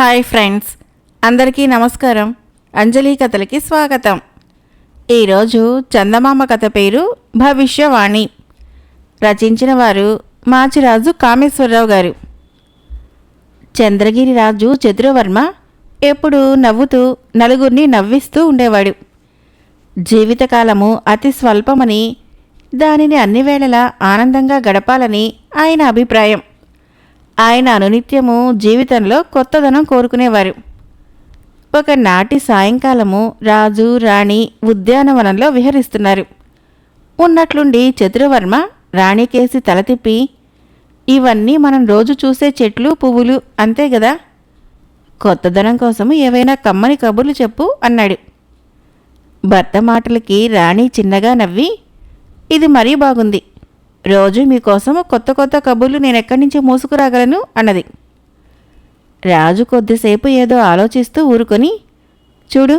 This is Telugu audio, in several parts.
హాయ్ ఫ్రెండ్స్, అందరికీ నమస్కారం. అంజలి కథలకి స్వాగతం. ఈరోజు చందమామ కథ పేరు భవిష్యవాణి. రచించిన వారు మాచిరాజు కామేశ్వరరావు గారు. చంద్రగిరి రాజు చతురవర్మ ఎప్పుడూ నవ్వుతూ నలుగురిని నవ్విస్తూ ఉండేవాడు. జీవితకాలము అతి స్వల్పమని, దానిని అన్ని వేళలా ఆనందంగా గడపాలని ఆయన అభిప్రాయం. ఆయన అనునిత్యము జీవితంలో కొత్తదనం కోరుకునేవారు. ఒకనాటి సాయంకాలము రాజు రాణి ఉద్యానవనంలో విహరిస్తున్నారు. ఉన్నట్లుండి చతురవర్మ రాణికేసి తల తిప్పి, ఇవన్నీ మనం రోజు చూసే చెట్లు పువ్వులు అంతే గదా, కొత్తదనం కోసము ఏవైనా కమ్మని కబుర్లు చెప్పు అన్నాడు. భర్త మాటలకి రాణి చిన్నగా నవ్వి, ఇది మరీ బాగుంది, రోజు మీకోసము కొత్త కొత్త కబుర్లు నేనెక్కడి నుంచి మోసుకురాగలను అన్నది. రాజు కొద్దిసేపు ఏదో ఆలోచిస్తూ ఊరుకొని, చూడు,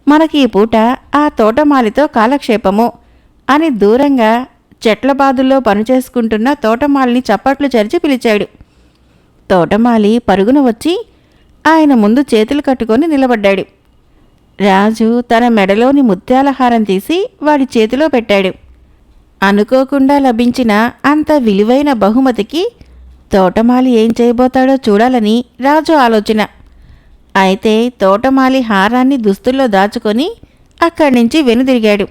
మనకి ఈ పూట ఆ తోటమాలితో కాలక్షేపము అని దూరంగా చెట్ల బాదుల్లో పనిచేసుకుంటున్న తోటమాలిని చప్పట్లు చరిచి పిలిచాడు. తోటమాలి పరుగున వచ్చి ఆయన ముందు చేతులు కట్టుకొని నిలబడ్డాడు. రాజు తన మెడలోని ముత్యాల హారం తీసి వాడి చేతిలో పెట్టాడు. అనుకోకుండా లభించిన అంత విలువైన బహుమతికి తోటమాలి ఏం చేయబోతాడో చూడాలని రాజు ఆలోచన. అయితే తోటమాలి హారాన్ని దుస్తుల్లో దాచుకొని అక్కడి నుంచి వెనుదిరిగాడు.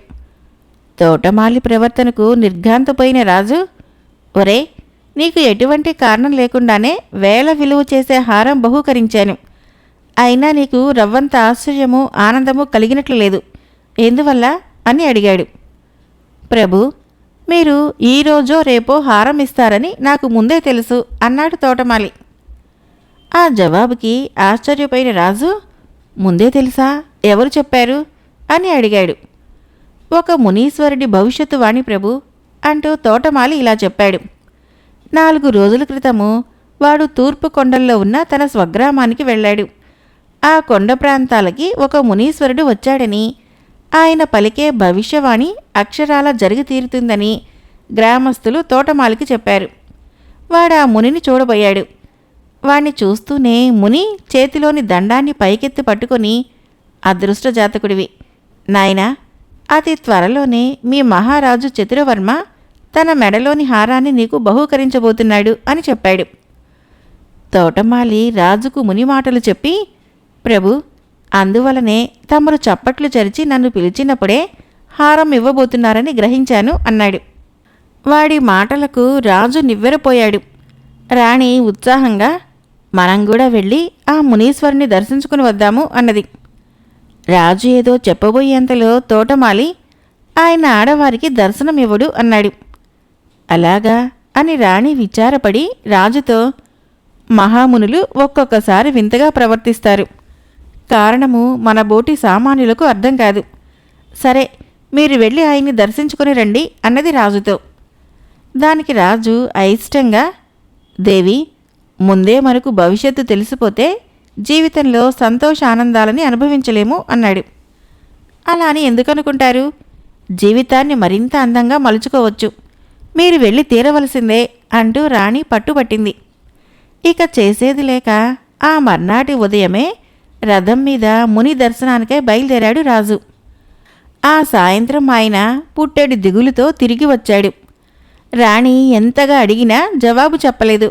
తోటమాలి ప్రవర్తనకు నిర్ఘాంతపోయిన రాజు, ఒరే, నీకు ఎటువంటి కారణం లేకుండానే వేల విలువ చేసే హారం బహూకరించాను. అయినా నీకు రవ్వంత ఆశ్చర్యము ఆనందము కలిగినట్లు లేదు, ఎందువల్ల అని అడిగాడు. ప్రభు, మీరు ఈరోజో రేపో హారం ఇస్తారని నాకు ముందే తెలుసు అన్నాడు తోటమాలి. ఆ జవాబుకి ఆశ్చర్యపోయిన రాజు, ముందే తెలుసా, ఎవరు చెప్పారు అని అడిగాడు. ఒక మునీశ్వరుడి భవిష్యత్తు వాణి ప్రభు అంటూ తోటమాలి ఇలా చెప్పాడు. 4 రోజుల క్రితము వాడు తూర్పు కొండల్లో ఉన్న తన స్వగ్రామానికి వెళ్ళాడు. ఆ కొండ ప్రాంతాలకి ఒక మునీశ్వరుడు వచ్చాడని, ఆయన పలికే భవిష్యవాణి అక్షరాల జరిగి తీరుతుందని గ్రామస్తులు తోటమాలికి చెప్పారు. వాడా మునిని చూడబోయాడు. వాణ్ణి చూస్తూనే ముని చేతిలోని దండాన్ని పైకెత్తి పట్టుకొని, అదృష్టజాతకుడివి నాయనా, అతి త్వరలోనే మీ మహారాజు చతురవర్మ తన మెడలోని హారాన్ని నీకు బహూకరించబోతున్నాడు అని చెప్పాడు. తోటమాలి రాజుకు ముని మాటలు చెప్పి, ప్రభు, అందువలనే తమరు చప్పట్లు చరిచి నన్ను పిలిచినప్పుడే హారం ఇవ్వబోతున్నారని గ్రహించాను అన్నాడు. వాడి మాటలకు రాజు నివ్వెరపోయాడు. రాణి ఉత్సాహంగా, మనం కూడా వెళ్ళి ఆ మునీశ్వరుని దర్శించుకుని వద్దాము అన్నది. రాజు ఏదో చెప్పబోయేంతలో తోటమాలి, ఆయన ఆడవారికి దర్శనం ఇవ్వడు అన్నాడు. అలాగా అని రాణి విచారపడి రాజుతో, మహామునులు ఒక్కొక్కసారి వింతగా ప్రవర్తిస్తారు, కారణము మన బోటి సామాన్యులకు అర్థం కాదు. సరే, మీరు వెళ్ళి ఆయన్ని దర్శించుకుని రండి అన్నది రాజుతో. దానికి రాజు అయిష్టంగా, దేవి, ముందే మనకు భవిష్యత్తు తెలిసిపోతే జీవితంలో సంతోషానందాలని అనుభవించలేము అన్నాడు. అలా అని ఎందుకనుకుంటారు, జీవితాన్ని మరింత అందంగా మలుచుకోవచ్చు, మీరు వెళ్ళి తీరవలసిందే అంటూ రాణి పట్టుబట్టింది. ఇక చేసేది లేక ఆ మర్నాటి ఉదయమే రథం మీద ముని దర్శనానికై బయలుదేరాడు రాజు. ఆ సాయంత్రం ఆయన పుట్టెడు దిగులుతో తిరిగి వచ్చాడు. రాణి ఎంతగా అడిగినా జవాబు చెప్పలేదు.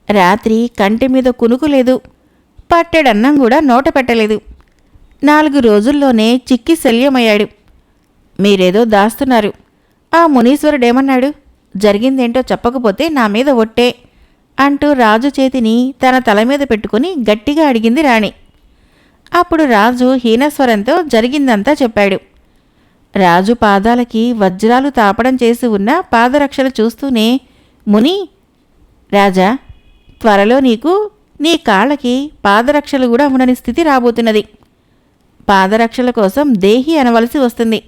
రాత్రి కంటి మీద కునుకు లేదు, పట్టెడన్నం కూడా నోట పెట్టలేదు. 4 రోజుల్లోనే చిక్కి శల్యమయ్యాడు. మీరేదో దాస్తున్నారు, ఆ మునీశ్వరుడేమన్నాడు, జరిగిందేంటో చెప్పకపోతే నా మీద ఒట్టే అంటూ రాజు చేతిని తన తల మీద పెట్టుకుని గట్టిగా అడిగింది రాణి. అప్పుడు రాజు హీనస్వరంతో జరిగిందంతా చెప్పాడు. రాజు పాదాలకి వజ్రాలు తాపడం చేసి ఉన్న పాదరక్షలు చూస్తూనే ముని, రాజా, త్వరలో నీకు నీ కాళ్ళకి పాదరక్షలు కూడా ఉండని స్థితి రాబోతున్నది. పాదరక్షల కోసం దేహి అనవలసి వస్తుంది.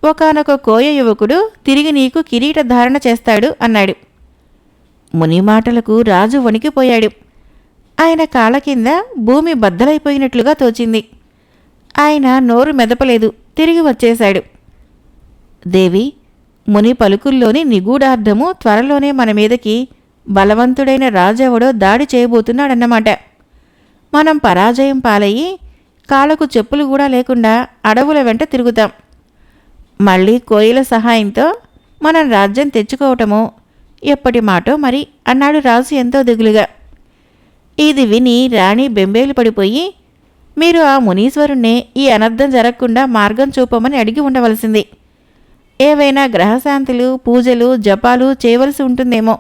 ఒకానొక కోయ యువకుడు తిరిగి నీకు కిరీట ధారణ చేస్తాడు అన్నాడు. ముని మాటలకు రాజు వణికిపోయాడు. ఆయన కాళ్ళ కింద భూమి బద్దలైపోయినట్లుగా తోచింది. ఆయన నోరు మెదపలేదు, తిరిగి వచ్చేశాడు. దేవి, ముని పలుకుల్లోని నిగూఢార్థము త్వరలోనే మన మీదకి బలవంతుడైన రాజెవడో దాడి చేయబోతున్నాడన్నమాట. మనం పరాజయం పాలయ్యి కాళ్ళకు చెప్పులు కూడా లేకుండా అడవుల వెంట తిరుగుతాం. మళ్ళీ కోయిల సహాయంతో మనం రాజ్యం తెచ్చుకోవటము ఎప్పటి మాటో మరి అన్నాడు రాజు ఎంతో దిగులుగా. ఇది విని రాణి బెంబేలు పడిపోయి, మీరు ఆ మునీశ్వరుణ్ణే ఈ అనర్థం జరగకుండా మార్గం చూపమని అడిగి ఉండవలసింది. ఏవైనా గ్రహశాంతులు, పూజలు, జపాలు చేయవలసి ఉంటుందేమో.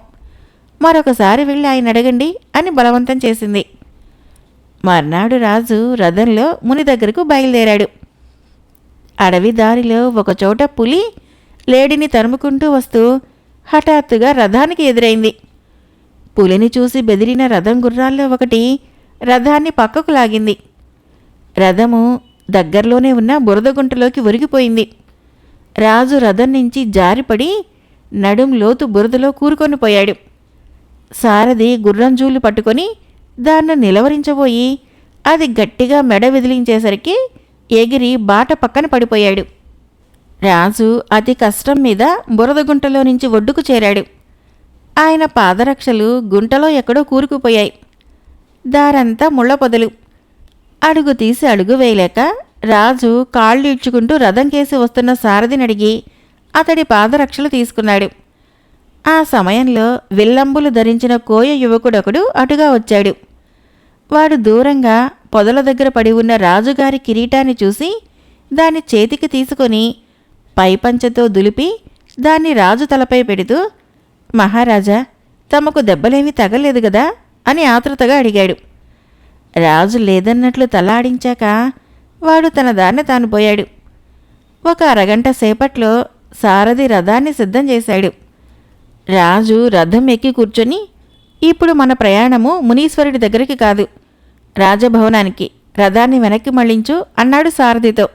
మరొకసారి వెళ్ళి ఆయన అడగండి అని బలవంతం చేసింది. మర్నాడు రాజు రథంలో ముని దగ్గరకు బయలుదేరాడు. అడవి దారిలో ఒకచోట పులి లేడిని తరుముకుంటూ వస్తూ హఠాత్తుగా రథానికి ఎదురైంది. పులిని చూసి బెదిరిన రథం గుర్రాల్లో ఒకటి రథాన్ని పక్కకు లాగింది. రథము దగ్గరలోనే ఉన్న బురదగుంటలోకి ఒరిగిపోయింది. రాజు రథం నుంచి జారిపడి నడుం లోతు బురదలో కూరుకొని పోయాడు. సారథి గుర్రంజూలు పట్టుకొని దాన్ని నిలవరించబోయి అది గట్టిగా మెడ విదిలించేసరికి ఎగిరి బాట పక్కన పడిపోయాడు. రాజు అతి కష్టం మీద బురదగుంటలో నుంచి ఒడ్డుకు చేరాడు. ఆయన పాదరక్షలు గుంటలో ఎక్కడో కూరుకుపోయాయి. దారంతా ముళ్ళ పొదలు. అడుగు తీసి అడుగు వేయలేక రాజు కాళ్ళు ఇడ్చుకుంటూ రథం కేసి వస్తున్న సారథిని అడిగి అతడి పాదరక్షలు తీసుకున్నాడు. ఆ సమయంలో విల్లంబులు ధరించిన కోయ యువకుడొకడు అటుగా వచ్చాడు. వాడు దూరంగా పొదల దగ్గర పడి ఉన్న రాజుగారి కిరీటాన్ని చూసి దాన్ని చేతికి తీసుకొని పైపంచతో దులిపి దాన్ని రాజు తలపై పెడుతూ, మహారాజా, తమకు దెబ్బలేమీ తగలేదు గదా అని ఆతృతగా అడిగాడు. రాజు లేదన్నట్లు తలాడించాక వాడు తన దాన్ని తాను పోయాడు. ఒక అరగంట సేపట్లో సారథి రథాన్ని సిద్ధం చేశాడు. రాజు రథం ఎక్కి కూర్చొని, ఇప్పుడు మన ప్రయాణము మునీశ్వరుడి దగ్గరికి కాదు, రాజభవనానికి. రథాన్ని వెనక్కి మళ్లించు అన్నాడు సారథితో.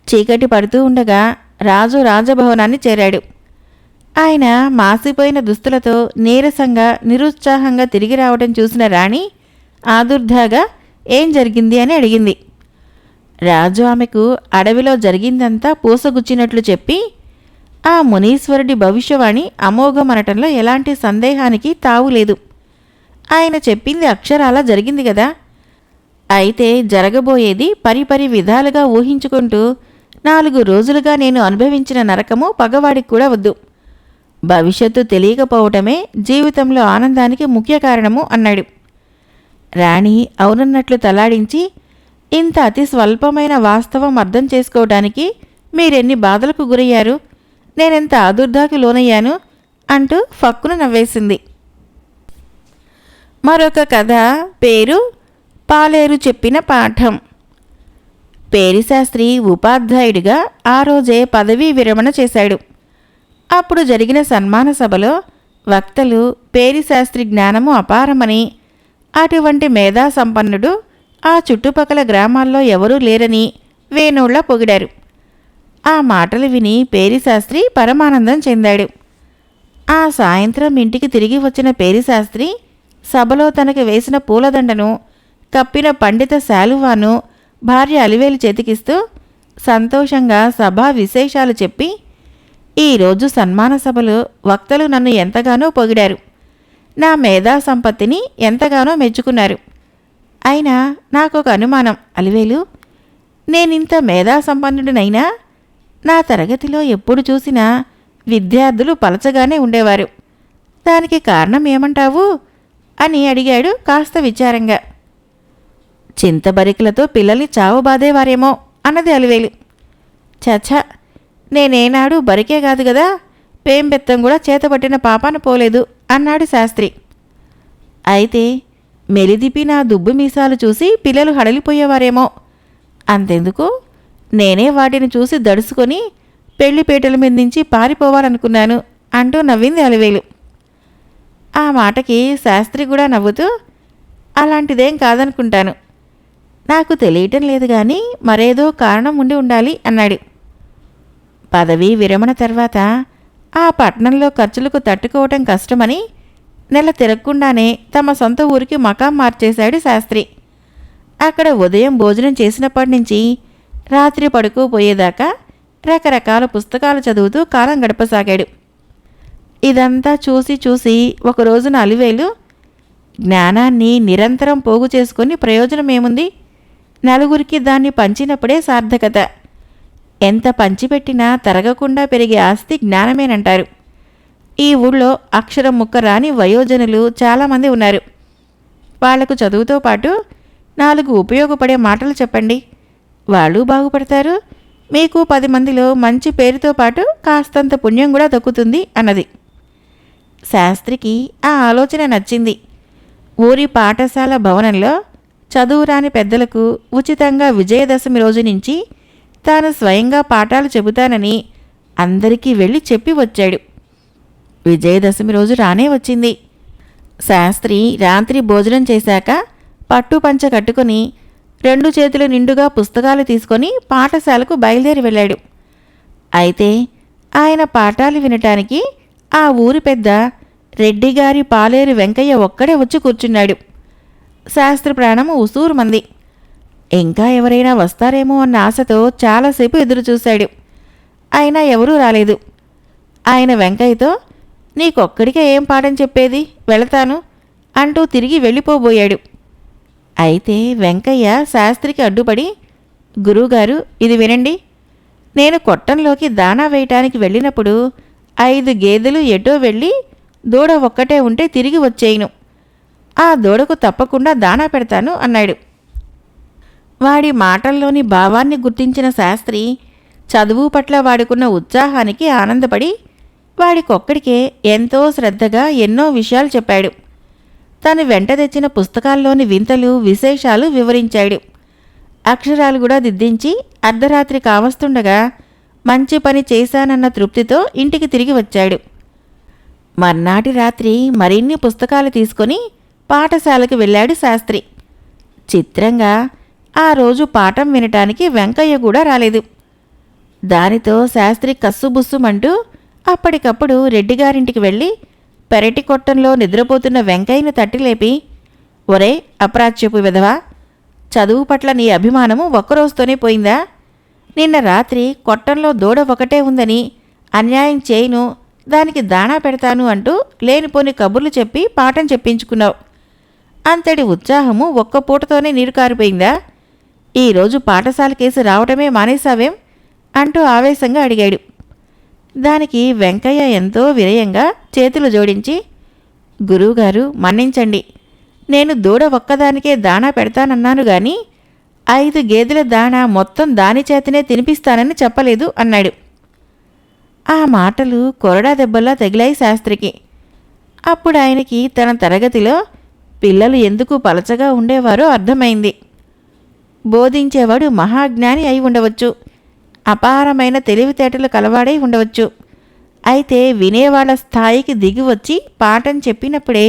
చీకటి పడుతూ ఉండగా రాజు రాజభవనాన్ని చేరాడు. ఆయన మాసిపోయిన దుస్తులతో నీరసంగా నిరుత్సాహంగా తిరిగి రావడం చూసిన రాణి ఆదుర్దాగా ఏం జరిగింది అని అడిగింది. రాజు ఆమెకు అడవిలో జరిగిందంతా పూసగుచ్చినట్లు చెప్పి, ఆ మునీశ్వరుడి భవిష్యవాణి అమోఘమనటంలో ఎలాంటి సందేహానికి తావులేదు. ఆయన చెప్పింది అక్షరాలా జరిగింది గదా. అయితే జరగబోయేది పరిపరి విధాలుగా ఊహించుకుంటూ 4 రోజులుగా నేను అనుభవించిన నరకము పగవాడికి కూడా వద్దు. భవిష్యత్తు తెలియకపోవటమే జీవితంలో ఆనందానికి ముఖ్య కారణము అన్నాడు. రాణి అవునన్నట్లు తలాడించి, ఇంత అతి స్వల్పమైన వాస్తవం అర్థం చేసుకోవటానికి మీరెన్ని బాధలకు గురయ్యారు, నేనెంత ఆదుర్దాకు లోనయ్యాను అంటూ ఫక్కున నవ్వేసింది. మరొక కథ పేరు పాలేరు చెప్పిన పాఠం. పేరిశాస్త్రి ఉపాధ్యాయుడిగా ఆ రోజే పదవీ విరమణ చేశాడు. అప్పుడు జరిగిన సన్మాన సభలో వక్తలు పేరిశాస్త్రి జ్ఞానము అపారమని, అటువంటి మేధా సంపన్నుడు ఆ చుట్టుపక్కల గ్రామాల్లో ఎవరూ లేరని వేణోళ్ల పొగిడారు. ఆ మాటలు విని పేరిశాస్త్రి పరమానందం చెందాడు. ఆ సాయంత్రం ఇంటికి తిరిగి వచ్చిన పేరిశాస్త్రి సభలో తనకు వేసిన పూలదండను, కప్పిన పండిత శాలువాను భార్య అలివేలు చేతికిస్తూ సంతోషంగా సభా విశేషాలు చెప్పి, ఈరోజు సన్మాన సభలో వక్తలు నన్ను ఎంతగానో పొగిడారు, నా మేధా సంపత్తిని ఎంతగానో మెచ్చుకున్నారు. అయినా నాకొక అనుమానం అలివేలు, నేనింత మేధా సంపన్నుడినైనా నా తరగతిలో ఎప్పుడు చూసినా విద్యార్థులు పలచగానే ఉండేవారు. దానికి కారణం ఏమంటావు అని అడిగాడు కాస్త విచారంగా. చింతబరికలతో పిల్లల్ని చావుబాదేవారేమో అన్నది అలివేలు. చచ్చా, నేనేనాడు బరికే కాదు గదా, పేంబెత్తం కూడా చేతపట్టిన పాపాన పోలేదు అన్నాడు శాస్త్రి. అయితే మెలిదిపి నా దుబ్బు మీసాలు చూసి పిల్లలు హడలిపోయేవారేమో. అంతెందుకు, నేనే వాటిని చూసి దడుసుకొని పెళ్లిపేటల మీద నుంచి పారిపోవాలనుకున్నాను అంటూ నవ్వింది అలివేలు. ఆ మాటకి శాస్త్రి కూడా నవ్వుతూ, అలాంటిదేం కాదనుకుంటాను, నాకు తెలియటం లేదు కానీ మరేదో కారణం ఉండి ఉండాలి అన్నాడు. పదవీ విరమణ తర్వాత ఆ పట్నంలో ఖర్చులకు తట్టుకోవటం కష్టమని నెల తిరగకుండానే తమ సొంత ఊరికి మకాం మార్చేశాడు శాస్త్రి. అక్కడ ఉదయం భోజనం చేసినప్పటి నుంచి రాత్రి పడుకోపోయేదాకా రకరకాల పుస్తకాలు చదువుతూ కాలం గడపసాగాడు. ఇదంతా చూసి చూసి ఒక రోజున అలివేలు, జ్ఞానాన్ని నిరంతరం పోగు చేసుకొని ప్రయోజనమేముంది? నలుగురికి దాన్ని పంచినప్పుడే సార్థకత. ఎంత పంచిపెట్టినా తరగకుండా పెరిగే ఆస్తి జ్ఞానమేనంటారు. ఈ ఊళ్ళో అక్షరం ముక్క రాని వయోజనులు చాలామంది ఉన్నారు. వాళ్లకు చదువుతో పాటు 4 ఉపయోగపడే మాటలు చెప్పండి. వాళ్ళు బాగుపడతారు. మీకు 10 మందిలో మంచి పేరుతో పాటు కాస్తంత పుణ్యం కూడా దక్కుతుంది అన్నది. శాస్త్రికి ఆ ఆలోచన నచ్చింది. ఊరి పాఠశాల భవనంలో చదువురాని పెద్దలకు ఉచితంగా విజయదశమి రోజు నుంచి తాను స్వయంగా పాఠాలు చెబుతానని అందరికీ వెళ్ళి చెప్పి వచ్చాడు. విజయదశమి రోజు రానే వచ్చింది. శాస్త్రి రాత్రి భోజనం చేశాక పట్టుపంచ కట్టుకుని 2 చేతుల నిండుగా పుస్తకాలు తీసుకొని పాఠశాలకు బయలుదేరి వెళ్ళాడు. అయితే ఆయన పాఠాలు వినటానికి ఆ ఊరి పెద్ద రెడ్డిగారి పాలేరు వెంకయ్య ఒక్కడే వచ్చి కూర్చున్నాడు. శాస్త్రి ప్రాణము ఉసూరుమంది. ఇంకా ఎవరైనా వస్తారేమో అన్న ఆశతో చాలాసేపు ఎదురుచూశాడు. అయినా ఎవరూ రాలేదు. ఆయన వెంకయ్యతో, నీకొక్కడికే ఏం పాఠం చెప్పేది, వెళతాను అంటూ తిరిగి వెళ్ళిపోబోయాడు. అయితే వెంకయ్య శాస్త్రికి అడ్డుపడి, గురువుగారు, ఇది వినండి. నేను కొట్టంలోకి దాణా వేయటానికి వెళ్ళినప్పుడు 5 గేదెలు ఎటో వెళ్ళి దూడ ఒక్కటే ఉంటే తిరిగి వచ్చేయను. ఆ దూడకు తప్పకుండా దాణా పెడతాను అన్నాడు. వాడి మాటల్లోని భావాన్ని గుర్తించిన శాస్త్రి చదువు పట్ల వాడుకున్న ఉత్సాహానికి ఆనందపడి వాడికొక్కడికే ఎంతో శ్రద్ధగా ఎన్నో విషయాలు చెప్పాడు. తను వెంట తెచ్చిన పుస్తకాల్లోని వింతలు విశేషాలు వివరించాడు. అక్షరాలు కూడా దిద్దించి అర్ధరాత్రి కావస్తుండగా మంచి పని చేశానన్న తృప్తితో ఇంటికి తిరిగి వచ్చాడు. మర్నాటి రాత్రి మరిన్ని పుస్తకాలు తీసుకొని పాఠశాలకు వెళ్ళాడు శాస్త్రి. చిత్రంగా ఆ రోజు పాఠం వినటానికి వెంకయ్య కూడా రాలేదు. దానితో శాస్త్రి కస్సుబుస్సుమంటూ అప్పటికప్పుడు రెడ్డిగారింటికి వెళ్ళి పెరటి కొట్టంలో నిద్రపోతున్న వెంకయ్యను తట్టిలేపి, ఒరే అప్రాచ్యపు విధవా, చదువు పట్ల నీ అభిమానము ఒక్కరోజుతోనే పోయిందా? నిన్న రాత్రి కొట్టంలో దూడ ఒకటే ఉందని, అన్యాయం చేయను, దానికి దాణా పెడతాను అంటూ లేనిపోని కబుర్లు చెప్పి పాఠం చెప్పించుకున్నావు. అంతటి ఉత్సాహము ఒక్క పూటతోనే నీరు కారిపోయిందా? ఈరోజు పాఠశాలకేసి రావటమే మానేశావేం అంటూ ఆవేశంగా అడిగాడు. దానికి వెంకయ్య ఎంతో వినయంగా చేతులు జోడించి, గురువుగారు మన్నించండి, నేను దూడ ఒక్కదానికే దాణా పెడతానన్నాను గాని 5 గేదెల దాణా మొత్తం దాని చేతనే తినిపిస్తానని చెప్పలేదు అన్నాడు. ఆ మాటలు కొరడా దెబ్బల్లా తగిలాయి శాస్త్రికి. అప్పుడు ఆయనకి తన తరగతిలో పిల్లలు ఎందుకు పలచగా ఉండేవారో అర్థమైంది. బోధించేవాడు మహాజ్ఞాని అయి ఉండవచ్చు, అపారమైన తెలివితేటలు కలవాడై ఉండవచ్చు. అయితే వినేవాళ్ల స్థాయికి దిగివచ్చి పాఠం చెప్పినప్పుడే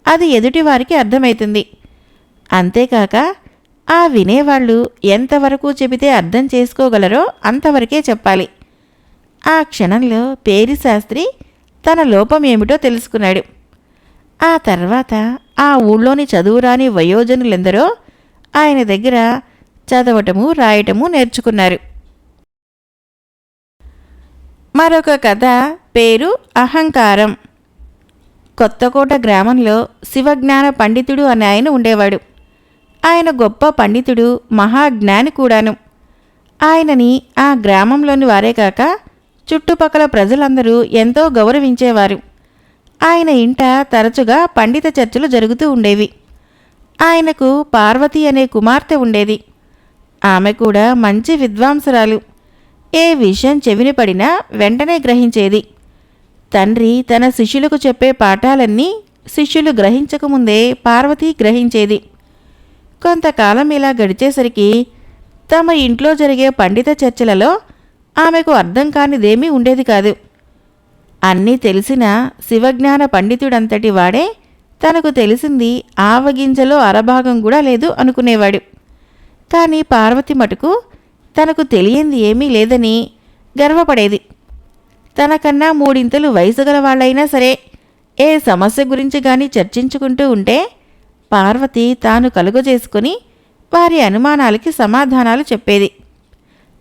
అది ఎదుటివారికి అర్థమవుతుంది. అంతేకాక ఆ వినేవాళ్ళు ఎంతవరకు చెబితే అర్థం చేసుకోగలరో అంతవరకే చెప్పాలి. ఆ క్షణంలో పేరి శాస్త్రి తన లోపం ఏమిటో తెలుసుకున్నాడు. ఆ తర్వాత ఆ ఊళ్ళోని చదువురాని వయోజనులెందరో ఆయన దగ్గర చదవటము రాయటము నేర్చుకున్నారు. మరొక కథ పేరు అహంకారం. కొత్తకోట గ్రామంలో శివజ్ఞాన పండితుడు అనే ఆయన ఉండేవాడు. ఆయన గొప్ప పండితుడు, మహాజ్ఞాని కూడాను. ఆయనని ఆ గ్రామంలోని వారే కాక చుట్టుపక్కల ప్రజలందరూ ఎంతో గౌరవించేవారు. ఆయన ఇంట తరచుగా పండిత చర్చలు జరుగుతూ ఉండేవి. ఆయనకు పార్వతి అనే కుమార్తె ఉండేది. ఆమె కూడా మంచి విద్వాంసురాలు. ఏ విషయం చెవిని పడినా వెంటనే గ్రహించేది. తండ్రి తన శిష్యులకు చెప్పే పాఠాలన్నీ శిష్యులు గ్రహించకముందే పార్వతి గ్రహించేది. కొంతకాలం ఇలా గడిచేసరికి తమ ఇంట్లో జరిగే పండిత చర్చలలో ఆమెకు అర్థం కానిదేమీ ఉండేది కాదు. అన్నీ తెలిసిన శివజ్ఞాన పండితుడంతటి వాడే తనకు తెలిసింది ఆవగింజలో అరభాగం కూడా లేదు అనుకునేవాడు. కానీ పార్వతి మటుకు తనకు తెలియంది ఏమీ లేదని గర్వపడేది. తనకన్నా 3 ఇంతలు వయసు గల వాళ్ళైనా సరే ఏ సమస్య గురించి గాని చర్చించుకుంటూ ఉంటే పార్వతి తాను కలుగజేసుకుని వారి అనుమానాలకి సమాధానాలు చెప్పేది.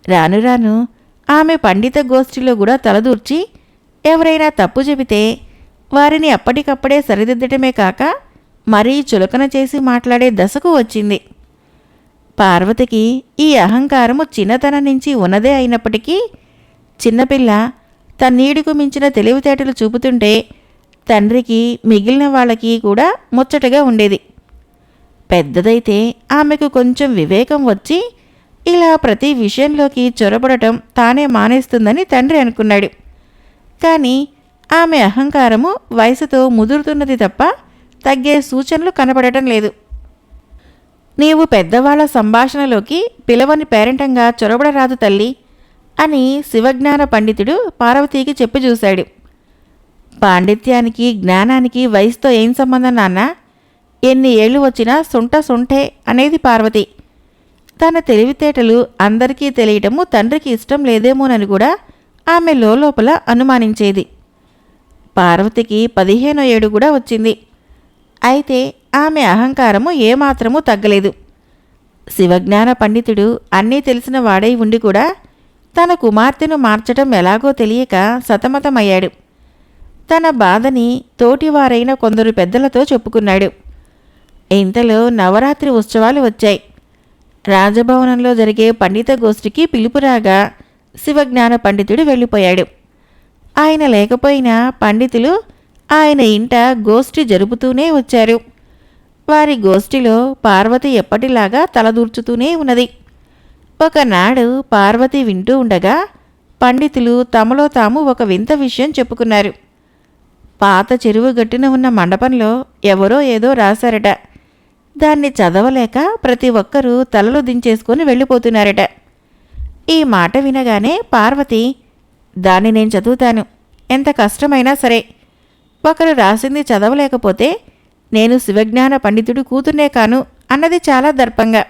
రాను రాను ఆమె పండిత గోష్ఠిలో కూడా తలదూర్చి ఎవరైనా తప్పు చెబితే వారిని అప్పటికప్పుడే సరిదిద్దటమే కాక మరీ చులకన చేసి మాట్లాడే దశకు వచ్చింది. పార్వతికి ఈ అహంకారము చిన్నతనం నుంచి ఉన్నదే అయినప్పటికీ చిన్నపిల్ల తన్నీడుకు మించిన తెలివితేటలు చూపుతుంటే తండ్రికి మిగిలిన వాళ్ళకి కూడా ముచ్చటగా ఉండేది. పెద్దదైతే ఆమెకు కొంచెం వివేకం వచ్చి ఇలా ప్రతి విషయంలోకి చొరబడటం తానే మానేస్తుందని తండ్రి అనుకున్నాడు. కానీ ఆమె అహంకారము వయసుతో ముదురుతున్నది తప్ప తగ్గే సూచనలు కనపడటం లేదు. నీవు పెద్దవాళ్ల సంభాషణలోకి పిలవని పేరంటంగా చొరబడరాదు తల్లి అని శివజ్ఞాన పండితుడు పార్వతీకి చెప్పి చూశాడు. పాండిత్యానికి జ్ఞానానికి వయసుతో ఏం సంబంధం నాన్న? ఎన్ని ఏళ్ళు వచ్చినా సొంట సొంటే అనేది పార్వతి. తన తెలివితేటలు అందరికీ తెలియటము తండ్రికి ఇష్టం లేదేమోనని కూడా ఆమె లోపల అనుమానించేది. పార్వతికి 15వ ఏడు కూడా వచ్చింది. అయితే ఆమె అహంకారము ఏమాత్రమూ తగ్గలేదు. శివజ్ఞాన పండితుడు అన్నీ తెలిసిన వాడై ఉండి కూడా తన కుమార్తెను మార్చటం ఎలాగో తెలియక సతమతమయ్యాడు. తన బాధని తోటివారైన కొందరు పెద్దలతో చెప్పుకున్నాడు. ఇంతలో నవరాత్రి ఉత్సవాలు వచ్చాయి. రాజభవనంలో జరిగే పండిత గోష్ఠికి పిలుపురాగా శివజ్ఞాన పండితుడు వెళ్ళిపోయాడు. ఆయన లేకపోయినా పండితులు ఆయన ఇంట గోష్ఠి జరుపుతూనే వచ్చారు. వారి గోష్ఠిలో పార్వతి ఎప్పటిలాగా తలదూర్చుతూనే ఉన్నది. ఒకనాడు పార్వతి వింటూ ఉండగా పండితులు తమలో తాము ఒక వింత విషయం చెప్పుకున్నారు. పాత చెరువు గట్టున ఉన్న మండపంలో ఎవరో ఏదో రాశారట. దాన్ని చదవలేక ప్రతి ఒక్కరూ తలలు దించేసుకొని వెళ్ళిపోతున్నారట. ఈ మాట వినగానే పార్వతి, దాన్ని నేను చదువుతాను, ఎంత కష్టమైనా సరే. ఒకరు రాసింది చదవలేకపోతే నేను శివజ్ఞాన పండితుడు కూతుర్నే కాను అన్నది చాలా దర్పంగా.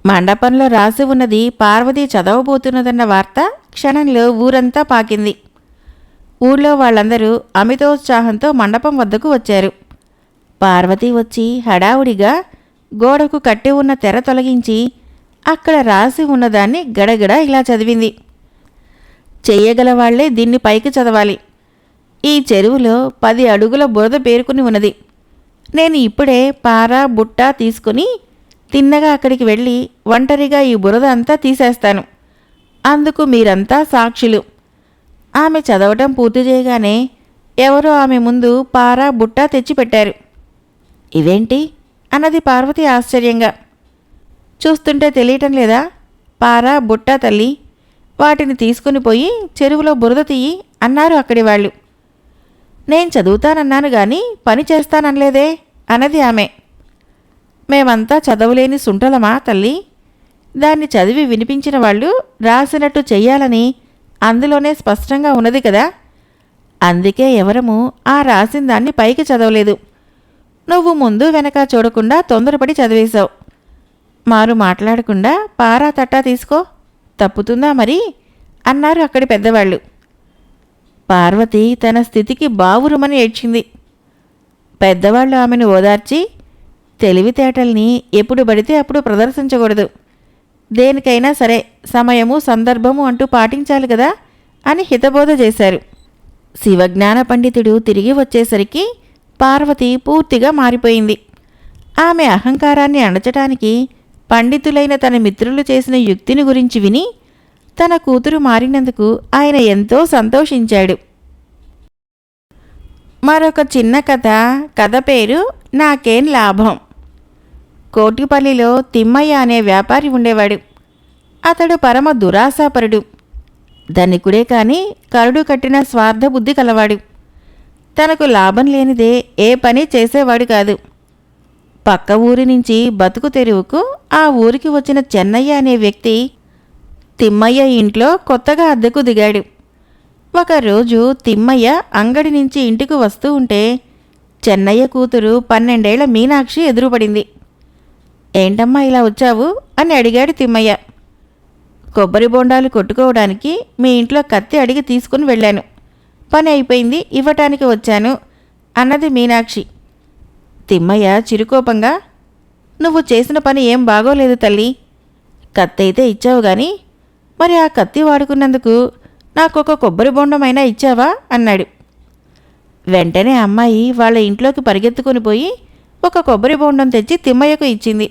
మండపంలో రాసి ఉన్నది పార్వతి చదవబోతున్నదన్న వార్త క్షణంలో ఊరంతా పాకింది. ఊళ్ళో వాళ్ళందరూ అమితోత్సాహంతో మండపం వద్దకు వచ్చారు. పార్వతి వచ్చి హడావుడిగా గోడకు కట్టి ఉన్న తెర తొలగించి అక్కడ రాసి ఉన్నదాన్ని గడగడ ఇలా చదివింది. చెయ్యగలవాళ్లే దీన్ని పైకి చదవాలి. ఈ చెరువులో 10 అడుగుల బురద పేరుకుని ఉన్నది. నేను ఇప్పుడే పార బుట్ట తీసుకుని తిన్నగా అక్కడికి వెళ్ళి ఒంటరిగా ఈ బురద అంతా తీసేస్తాను. అందుకు మీరంతా సాక్షులు. ఆమె చదవటం పూర్తి చేయగానే ఎవరో ఆమె ముందు పార బుట్ట తెచ్చిపెట్టారు. ఇవేంటి అన్నది పార్వతి ఆశ్చర్యంగా. చూస్తుంటే తెలియటం లేదా? పార బుట్ట తల్లి, వాటిని తీసుకుని పోయి చెరువులో బురద తీయి అన్నారు అక్కడి వాళ్ళు. నేను చదువుతానన్నాను గాని పని చేస్తాననలేదే అన్నది ఆమె. మేమంతా చదవలేని సుంటలమా తల్లి? దాన్ని చదివి వినిపించిన వాళ్ళు రాసినట్టు చెయ్యాలని అందులోనే స్పష్టంగా ఉన్నది కదా. అందుకే ఎవరము ఆ రాసిన దాన్ని పైకి చదవలేదు. నువ్వు ముందు వెనక చూడకుండా తొందరపడి చదివేశావు. మారు మాట్లాడకుండా పారా తట్టా తీసుకో, తప్పుతుందా మరి అన్నారు అక్కడి పెద్దవాళ్ళు. పార్వతి తన స్థితికి బావురుమని ఏడ్చింది. పెద్దవాళ్ళు ఆమెను ఓదార్చి, తెలివితేటల్ని ఎప్పుడు పడితే అప్పుడు ప్రదర్శించకూడదు, దేనికైనా సరే సమయము సందర్భము అంటూ పాటించాలి కదా అని హితబోధ చేశారు. శివజ్ఞాన పండితుడు తిరిగి వచ్చేసరికి పార్వతి పూర్తిగా మారిపోయింది. ఆమె అహంకారాన్ని అణచటానికి పండితులైన తన మిత్రులు చేసిన యుక్తిని గురించి విని తన కూతురు మారినందుకు ఆయన ఎంతో సంతోషించాడు. మరొక చిన్న కథ పేరు నాకేం లాభం. కోటిపల్లిలో తిమ్మయ్య అనే వ్యాపారి ఉండేవాడు. అతడు పరమ దురాశాపరుడు. ధనికుడే కాని కరుడు కట్టిన స్వార్థ బుద్ధి కలవాడు. తనకు లాభం లేనిదే ఏ పని చేసేవాడు కాదు. పక్క ఊరి నుంచి బతుకు తెరువుకు ఆ ఊరికి వచ్చిన చెన్నయ్య అనే వ్యక్తి తిమ్మయ్య ఇంట్లో కొత్తగా అద్దెకు దిగాడు. ఒకరోజు తిమ్మయ్య అంగడి నుంచి ఇంటికి వస్తూ ఉంటే చెన్నయ్య కూతురు 12 ఏళ్ల మీనాక్షి ఎదురుపడింది. ఏంటమ్మా ఇలా వచ్చావు అని అడిగాడు తిమ్మయ్య. కొబ్బరి బొండాలు కొట్టుకోవడానికి మీ ఇంట్లో కత్తి అడిగి తీసుకుని వెళ్ళాను. పని అయిపోయింది, ఇవ్వటానికి వచ్చాను అన్నది మీనాక్షి. తిమ్మయ్య చిరుకోపంగా, నువ్వు చేసిన పని ఏం బాగోలేదు తల్లి. కత్తి అయితే ఇచ్చావు గాని మరి ఆ కత్తి వాడుకున్నందుకు నాకొక కొబ్బరి బొండమైనా ఇచ్చావా అన్నాడు. వెంటనే అమ్మాయి వాళ్ళ ఇంట్లోకి పరిగెత్తుకుని పోయి ఒక కొబ్బరి బొండం తెచ్చి తిమ్మయ్యకు ఇచ్చింది.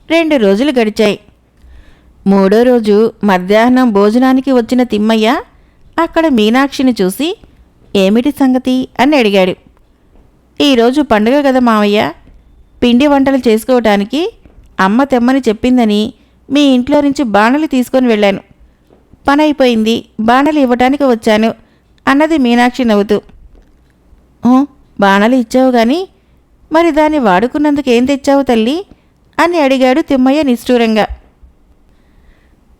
2 రోజులు గడిచాయి. 3వ రోజు మధ్యాహ్నం భోజనానికి వచ్చిన తిమ్మయ్య అక్కడ మీనాక్షిని చూసి ఏమిటి సంగతి అని అడిగాడు. ఈరోజు పండుగ కదా మావయ్య, పిండి వంటలు చేసుకోవటానికి అమ్మ తెమ్మని చెప్పిందని మీ ఇంట్లో నుంచి బాణలు తీసుకొని వెళ్ళాను. పని అయిపోయింది, బాణలు ఇవ్వటానికి వచ్చాను అన్నది మీనాక్షి నవ్వుతూ. బాణలు ఇచ్చావు గాని మరి దాన్ని వాడుకున్నందుకు ఏం తెచ్చావు తల్లి అని అడిగాడు తిమ్మయ్య నిష్ఠూరంగా.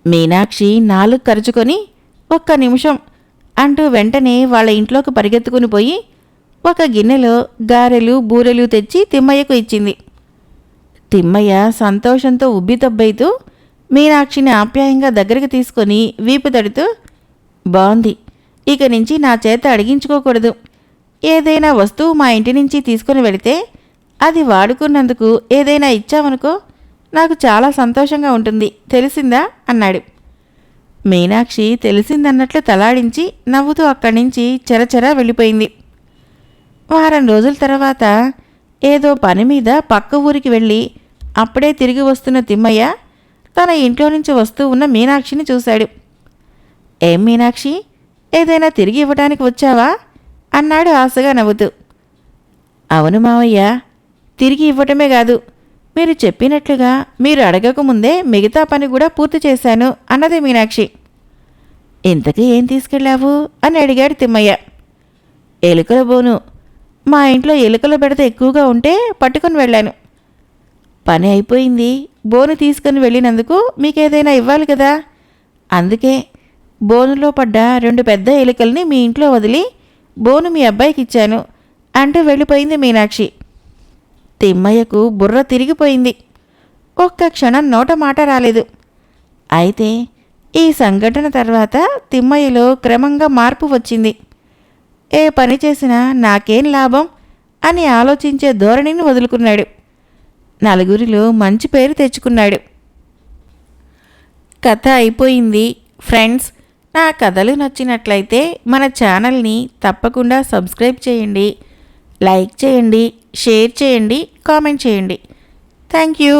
మీనాక్షి నాలుగు కరుచుకొని ఒక్క నిమిషం అంటూ వెంటనే వాళ్ళ ఇంట్లోకి పరిగెత్తుకుని పోయి ఒక గిన్నెలో గారెలు బూరెలు తెచ్చి తిమ్మయ్యకు ఇచ్చింది. తిమ్మయ్య సంతోషంతో ఉబ్బితబ్బైతూ మీనాక్షిని ఆప్యాయంగా దగ్గరికి తీసుకొని వీపు తడుతూ, బాగుంది, ఇక నుంచి నా చేత అడిగించుకోకూడదు. ఏదైనా వస్తువు మా ఇంటి నుంచి తీసుకుని వెళితే అది వాడుకున్నందుకు ఏదైనా ఇచ్చావనుకో నాకు చాలా సంతోషంగా ఉంటుంది, తెలిసిందా అన్నాడు. మీనాక్షి తెలిసిందన్నట్లు తలాడించి నవ్వుతూ అక్కడి నుంచి చెరచెరా వెళ్ళిపోయింది. వారం రోజుల తర్వాత ఏదో పని మీద పక్క ఊరికి వెళ్ళి అప్పుడే తిరిగి వస్తున్న తిమ్మయ్య తన ఇంట్లో నుంచి వస్తూ ఉన్న మీనాక్షిని చూశాడు. ఏం మీనాక్షి, ఏదైనా తిరిగి ఇవ్వడానికి వచ్చావా అన్నాడు ఆశగా నవ్వుతూ. అవును మావయ్య, తిరిగి ఇవ్వటమే కాదు, మీరు చెప్పినట్లుగా మీరు అడగకముందే మిగతా పని కూడా పూర్తి చేశాను అన్నది మీనాక్షి. ఇంతకీ ఏం తీసుకెళ్ళావు అని అడిగాడు తిమ్మయ్య. ఎలుకల బోను, మా ఇంట్లో ఎలుకల బెడత ఎక్కువగా ఉంటే పట్టుకుని వెళ్ళాను. పని అయిపోయింది, బోను తీసుకుని వెళ్ళినందుకు మీకేదైనా ఇవ్వాలి కదా, అందుకే బోనులో పడ్డ 2 పెద్ద ఎలుకల్ని మీ ఇంట్లో వదిలి బోను మీ అబ్బాయికి ఇచ్చాను అంటూ వెళ్ళిపోయింది మీనాక్షి. తిమ్మయ్యకు బుర్ర తిరిగిపోయింది. ఒక్క క్షణం నోట మాట రాలేదు. అయితే ఈ సంఘటన తర్వాత తిమ్మయ్యలో క్రమంగా మార్పు వచ్చింది. ఏ పని చేసినా నాకేం లాభం అని ఆలోచించే ధోరణిని వదులుకున్నాడు. నలుగురిలో మంచి పేరు తెచ్చుకున్నాడు. కథ అయిపోయింది. ఫ్రెండ్స్, నా కథలు నచ్చినట్లయితే మన ఛానల్ని తప్పకుండా సబ్స్క్రైబ్ చేయండి, లైక్ చేయండి, షేర్ చేయండి, కామెంట్ చేయండి. Thank you.